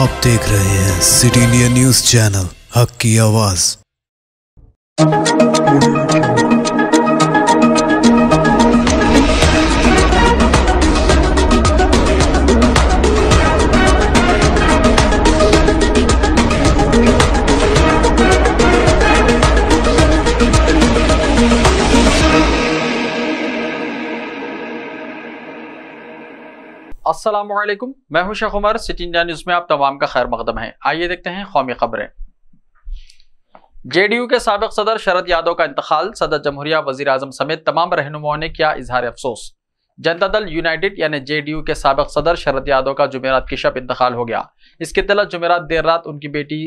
आप देख रहे हैं सिटी इंडिया न्यूज चैनल, हक की आवाज। अस्सलामुअलैकुम, मैं हूं Sheikh Umar. City India News में आप तमाम का खैर मकदम है। आइए देखते हैं कौमी खबरें। जेडीयू के साबिक सदर शरद यादव का इंतकाल, सदर जमहूरिया, वजीर आजम समेत तमाम रहनुमाओं ने किया इजहार अफसोस। जनता दल यूनाइटेड यानी जेडीयू के साबिक सदर शरद यादव का जुमेरात की शब इंतकाल हो गया। इसके तहत जुमेरात देर रात उनकी बेटी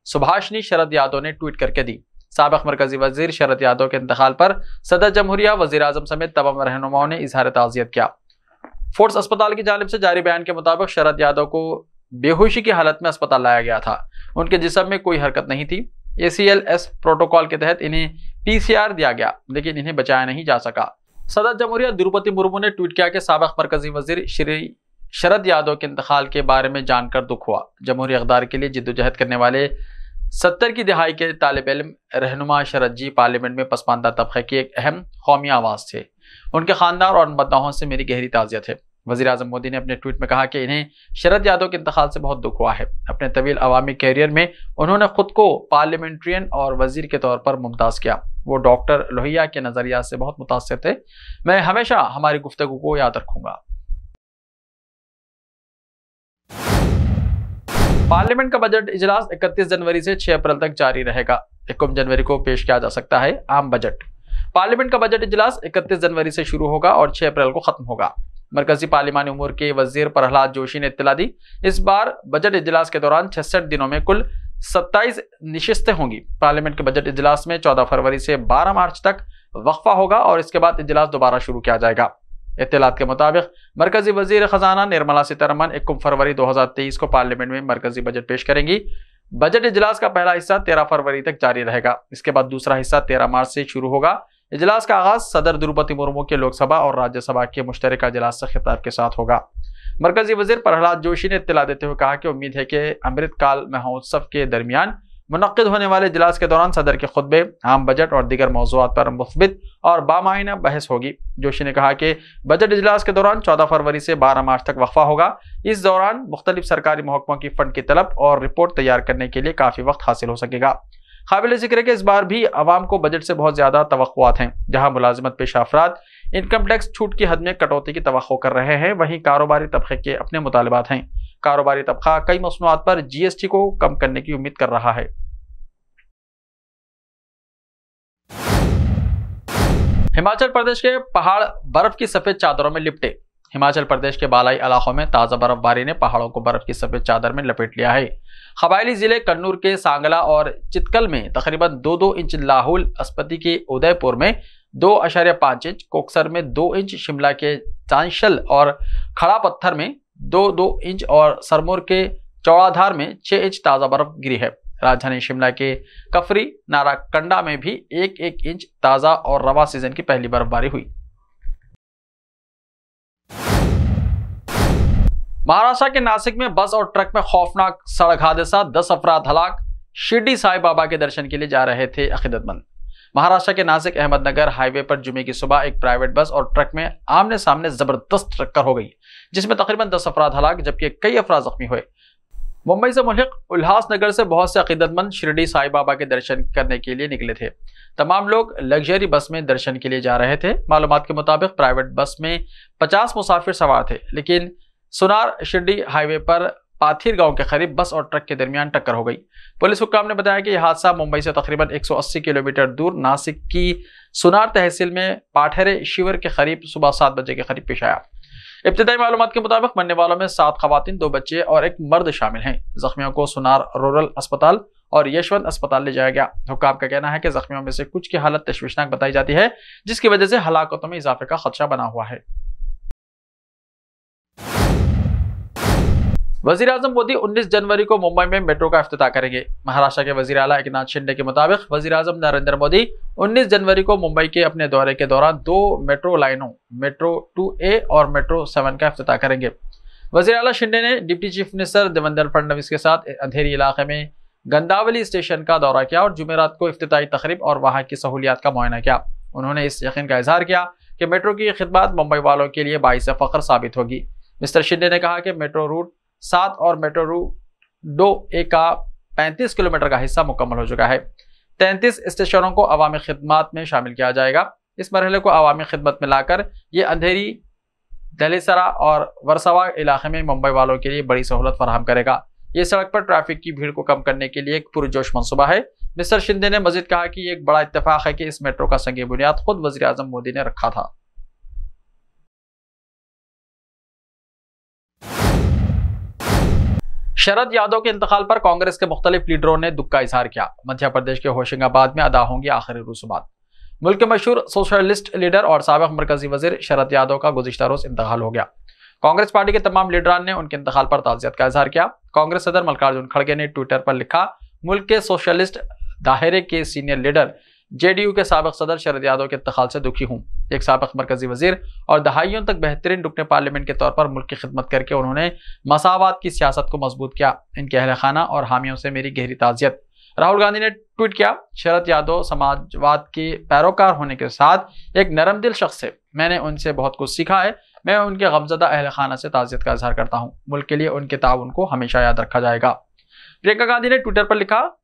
सुभाषनी शरद यादव ने ट्वीट करके दी। साबिक मरकजी वजीर शरद यादव के इंतकाल पर सदर जमहूरिया, वजीर आजम समेत तमाम रहनुमाओं ने इजहार ताज़ियत किया। फोर्स अस्पताल की जानिब से जारी बयान के मुताबिक शरद यादव को बेहोशी की हालत में अस्पताल लाया गया था। उनके जिस्म में कोई हरकत नहीं थी। ACLS प्रोटोकॉल के तहत इन्हें PCR दिया गया, लेकिन इन्हें बचाया नहीं जा सका। सदर जमहूरिया द्रौपदी मुर्मू ने ट्वीट किया कि साबिक मरकजी वजीर श्री शरद यादव के इंतकाल के बारे में जानकर दुख हुआ। जमहूरी इक़्तिदार के लिए जिद्दोजहद करने वाले 70 की दिहाई के तालिब इल्म रहनुमा शरद जी पार्लियामेंट में पसमानदा तबके की एक अहम कौमी आवाज़ थे। उनके खानदान और मद्दाहों से मेरी गहरी ताज़ियत है। वज़ीर आज़म मोदी ने अपने ट्वीट में कहा कि इन्हें शरद यादव के इंतकाल से बहुत दुख हुआ है। अपने तवील अवामी कैरियर में उन्होंने खुद को पार्लियामेंट्रियन और वजीर के तौर पर मुमताज़ किया। वो डॉक्टर लोहिया के नज़रिया से बहुत मुतासिर थे। मैं हमेशा हमारी गुफ्तगू को याद रखूंगा। पार्लियामेंट का बजट इजलास 31 जनवरी से 6 अप्रैल तक जारी रहेगा। 1 जनवरी को पेश किया जा सकता है आम बजट। पार्लियामेंट का बजट इजलास 31 जनवरी से शुरू होगा और 6 अप्रैल को खत्म होगा। मरकजी पार्लिमानी उमूर के वजीर प्रहलाद जोशी ने इत्तला दी। इस बार बजट इजलास के दौरान 66 दिनों में कुल 27 नशिस्तें होंगी। पार्लियामेंट के बजट इजलास में 14 फरवरी से 12 मार्च तक वक्फा होगा और इसके बाद इजलास दोबारा शुरू किया जाएगा। इत्तलात के मुताबिक मरकजी वजीर खजाना निर्मला सीतारमन 1 फरवरी 2023 को पार्लियामेंट में मरकजी बजट पेश करेंगी। बजट इजलास का पहला हिस्सा 13 फरवरी तक जारी रहेगा। इसके बाद दूसरा हिस्सा 13 मार्च से शुरू होगा। इजलास का आगाज सदर द्रौपदी मुर्मू के लोकसभा और राज्यसभा के मुश्तरका इजलास से खिताब के साथ होगा। मरकजी वजीर प्रहलाद जोशी ने इत्तला देते हुए कहा कि उम्मीद है कि अमृतकाल महोत्सव के दरमियान मुनक्किद होने वाले इजलास के दौरान सदर के खुतबे, आम बजट और दीगर मौज़ूआत पर मुस्बित और बामायना बहस होगी। जोशी ने कहा कि बजट इजलास के दौरान 14 फरवरी से 12 मार्च तक वक्फा होगा। इस दौरान मुख्तलिफ सरकारी महकमों की फंड की तलब और रिपोर्ट तैयार करने के लिए काफ़ी वक्त हासिल हो सकेगा। काबिल जिक्र है कि इस बार भी आवाम को बजट से बहुत ज्यादा तवक्कुआत हैं। जहां मुलाजिमत पेशा अफराद इनकम टैक्स छूट की हद में कटौती की तवक्को कर रहे हैं, वहीं कारोबारी तबके के अपने मुतालबात हैं। कारोबारी तबका कई मसनूआत पर GST को कम करने की उम्मीद कर रहा है। हिमाचल प्रदेश के पहाड़ बर्फ की सफेद चादरों में लिपटे। हिमाचल प्रदेश के बालाई इलाकों में ताज़ा बर्फबारी ने पहाड़ों को बर्फ की सफेद चादर में लपेट लिया है। कबायली जिले कन्नूर के सांगला और चितकल में तकरीबन 2-2 इंच, लाहौल स्पीति के उदयपुर में 2.5 इंच, कोकसर में 2 इंच, शिमला के चांशल और खड़ा पत्थर में 2-2 इंच और सरमोर के चौड़ाधार में 6 इंच ताज़ा बर्फ गिरी है। राजधानी शिमला के कफरी नाराकंडा में भी 1-1 इंच ताज़ा और रवा सीजन की पहली बर्फबारी हुई। महाराष्ट्र के नासिक में बस और ट्रक में खौफनाक सड़क हादसा, 10 अफराद हलाक। शिरडी साईं बाबा के दर्शन के लिए जा रहे थे अकीदतमंद। महाराष्ट्र के नासिक अहमदनगर हाईवे पर जुमे की सुबह एक प्राइवेट बस और ट्रक में आमने सामने जबरदस्त टक्कर हो गई, जिसमें तकरीबन 10 अफराद हलाक जबकि कई अफराद जख्मी हुए। मुंबई से मुल्हिक उल्हासनगर से बहुत से अकीदतमंद शिरडी साईं बाबा के दर्शन करने के लिए निकले थे। तमाम लोग लग्जरी बस में दर्शन के लिए जा रहे थे। मालूमात के मुताबिक प्राइवेट बस में 50 मुसाफिर सवार थे, लेकिन सुनार शिरडी हाईवे पर पाथीर गांव के करीब बस और ट्रक के दरमियान टक्कर हो गई। पुलिस हुक्काम ने बताया कि यह हादसा मुंबई से तकरीबन 180 किलोमीटर दूर नासिक की सुनार तहसील में पाठेरे शिविर के करीब सुबह 7 बजे के करीब पेश आया। इब्तिदाई मालूमात के मुताबिक मरने वालों में 7 खवातीन, 2 बच्चे और 1 मर्द शामिल हैं। जख्मियों को सुनार रूरल अस्पताल और यशवंत अस्पताल ले जाया गया। हुक्काम का कहना है कि जख्मियों में से कुछ की हालत तशवीशनाक बताई जाती है, जिसकी वजह से हलाकतों में इजाफे का खदशा बना हुआ है। वजीर आजम मोदी 19 जनवरी को मुंबई में मेट्रो का इफ्तिताह करेंगे। महाराष्ट्र के वजीर आला एकनाथ शिंदे के मुताबिक वजीर आजम नरेंद्र मोदी 19 जनवरी को मुंबई के अपने दौरे के दौरान 2 मेट्रो लाइनों मेट्रो 2A और मेट्रो 7 का इफ्तिताह करेंगे। वज़ीर आला शिंदे ने deputy chief minister Devendra Fadnavis के साथ अंधेरी इलाके में गंदावली स्टेशन का दौरा किया और जुमेरात को इफ्तिताई तकरीब और वहां की सहूलियात का मुआयना किया। उन्होंने इस यकीन का इजहार किया कि मेट्रो की खिदमत मुंबई वालों के लिए बाइस फख्र साबित होगी। मिस्टर शिंदे ने कहा कि मेट्रो रूट 7 और मेट्रो रूट 2A का 35 किलोमीटर का हिस्सा मुकम्मल हो चुका है। 33 स्टेशनों को अवामी खिदमत में शामिल किया जाएगा। इस मरहले को अवामी खिदमत में लाकर ये अंधेरी, दहलीसरा और वर्सोवा इलाके में मुंबई वालों के लिए बड़ी सहूलत फराहम करेगा। ये सड़क पर ट्रैफिक की भीड़ को कम करने के लिए एक पुरजोश मंसूबा है। मिस्टर शिंदे ने मजीद कहा कि ये एक बड़ा इत्तेफाक है कि इस मेट्रो का संग बुनियाद खुद वज़ीर आज़म मोदी ने रखा था। शरद यादव के इंतकाल पर कांग्रेस के मुख्तलिफ लीडरों ने दुख का इजहार किया। मध्य प्रदेश के होशंगाबाद में अदा होंगी आखिरी रसूमात। मुल्क के मशहूर सोशलिस्ट लीडर और साबिक मरकजी वजीर शरद यादव का गुज़िश्ता रोज इंतकाल हो गया। कांग्रेस पार्टी के तमाम लीडरान ने उनके इंतकाल पर ताज़ियत का इजहार किया। कांग्रेस सदर मल्लिकार्जुन खड़गे ने ट्विटर पर लिखा, मुल्क के सोशलिस्ट दायरे के सीनियर लीडर JDU के साबिक सदर शरद यादव के इंतकाल से दुखी हूँ। एक साबिक मरकजी वजीर और दहाइयों तक बेहतरीन रुकने पार्लियामेंट के तौर पर मुल्क की खिदमत करके उन्होंने मसावात की सियासत को मजबूत किया। इनके अहल खाना और हामियों से मेरी गहरी ताज़ियत। राहुल गांधी ने ट्वीट किया, शरद यादव समाजवाद के पैरोकार होने के साथ एक नरम दिल शख्स है। मैंने उनसे बहुत कुछ सीखा है। मैं उनके गमजदा अहल खाना से ताज़ियत का इजहार करता हूँ। मुल्क के लिए उनके ताउन को हमेशा याद रखा जाएगा। प्रियंका गांधी ने ट्विटर पर लिखा,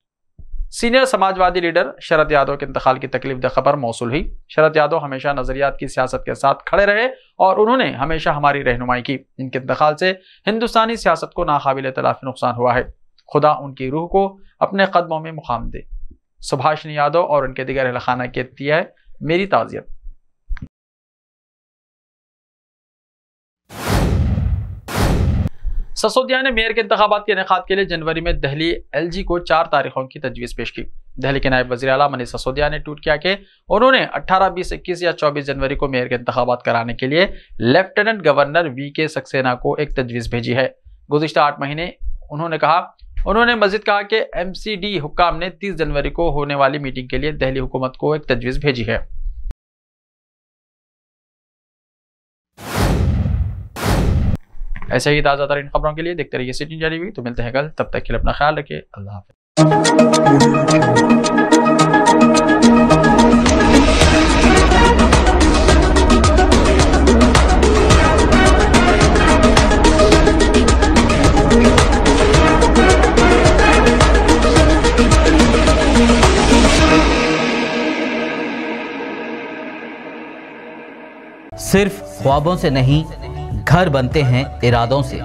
सीनियर समाजवादी लीडर शरद यादव के इंतकाल की तकलीफ खबर मौसूल हुई। शरद यादव हमेशा नजरियात की सियासत के साथ खड़े रहे और उन्होंने हमेशा हमारी रहनुमाई की। इनके इंतकाल से हिंदुस्तानी सियासत को नाकाबिल तलाफी नुकसान हुआ है। खुदा उनकी रूह को अपने कदमों में मुकाम दे। सुभाषिनी यादव और उनके दिगर अहल खाना के दिया है मेरी ताज़ियत। सिसोदिया ने मेयर के इंतखाबात के इनेकाद के लिए जनवरी में दिल्ली LG को 4 तारीखों की तजवीज़ पेश की। दिल्ली के नायब वज़ीर आला मनीष सिसोदिया ने ट्वीट किया कि उन्होंने 18, 20, 21 या 24 जनवरी को मेयर के इंतखाबात कराने के लिए लेफ्टिनेंट गवर्नर VK सक्सेना को एक तजवीज़ भेजी है। गुज़िश्ता 8 महीने उन्होंने मजीद कहा कि MCD हुक्काम ने 30 जनवरी को होने वाली मीटिंग के लिए दिल्ली हुकूमत को एक तजवीज़ भेजी है। ऐसे ही ताज़ा तरीन खबरों के लिए देखते रहिए सिटी इंडिया टीवी। तो मिलते हैं कल, तब तक के लिए अपना ख्याल रखिए। अल्लाह सिर्फ ख्वाबों से नहीं, घर बनते हैं इरादों से।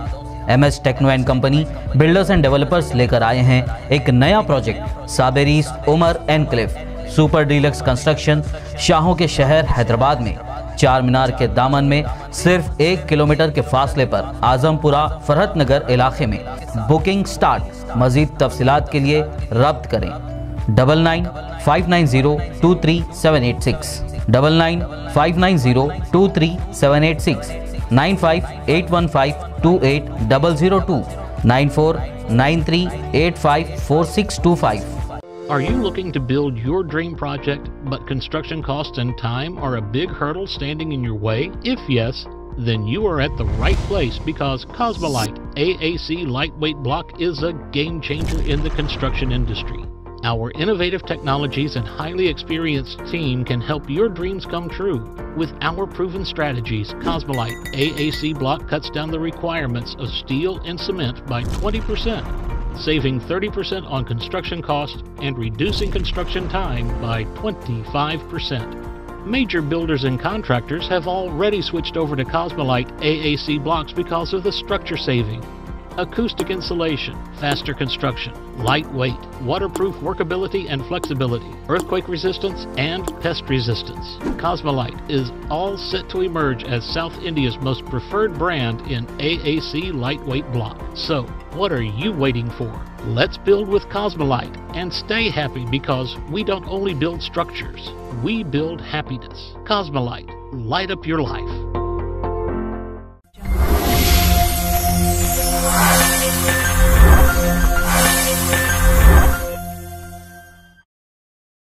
MS techno and company builders and developers लेकर आए हैं एक नया प्रोजेक्ट, साबेरीज Umar enclave super deluxe construction. शाहों के शहर हैदराबाद में चार मीनार के दामन में सिर्फ 1 किलोमीटर के फासले पर आजमपुरा फरहत नगर इलाके में। Booking start. मजीद तफसीलात के लिए रब्त करें 9959023786 9959023786 9581528002 9493854625। Are you looking to build your dream project, but construction costs and time are a big hurdle standing in your way? If yes, then you are at the right place, because Cosmolite AAC lightweight block is a game changer in the construction industry. Our innovative technologies and highly experienced team can help your dreams come true. With our proven strategies, Cosmolite AAC block cuts down the requirements of steel and cement by 20%, saving 30% on construction costs and reducing construction time by 25%. Major builders and contractors have already switched over to Cosmolite AAC blocks because of the structure saving, acoustic insulation, faster construction, lightweight, waterproof workability and flexibility, earthquake resistance, and pest resistance. Cosmolite is all set to emerge as South India's most preferred brand in AAC lightweight block. So, what are you waiting for? Let's build with Cosmolite and stay happy, because we don't only build structures, we build happiness. Cosmolite, light up your life.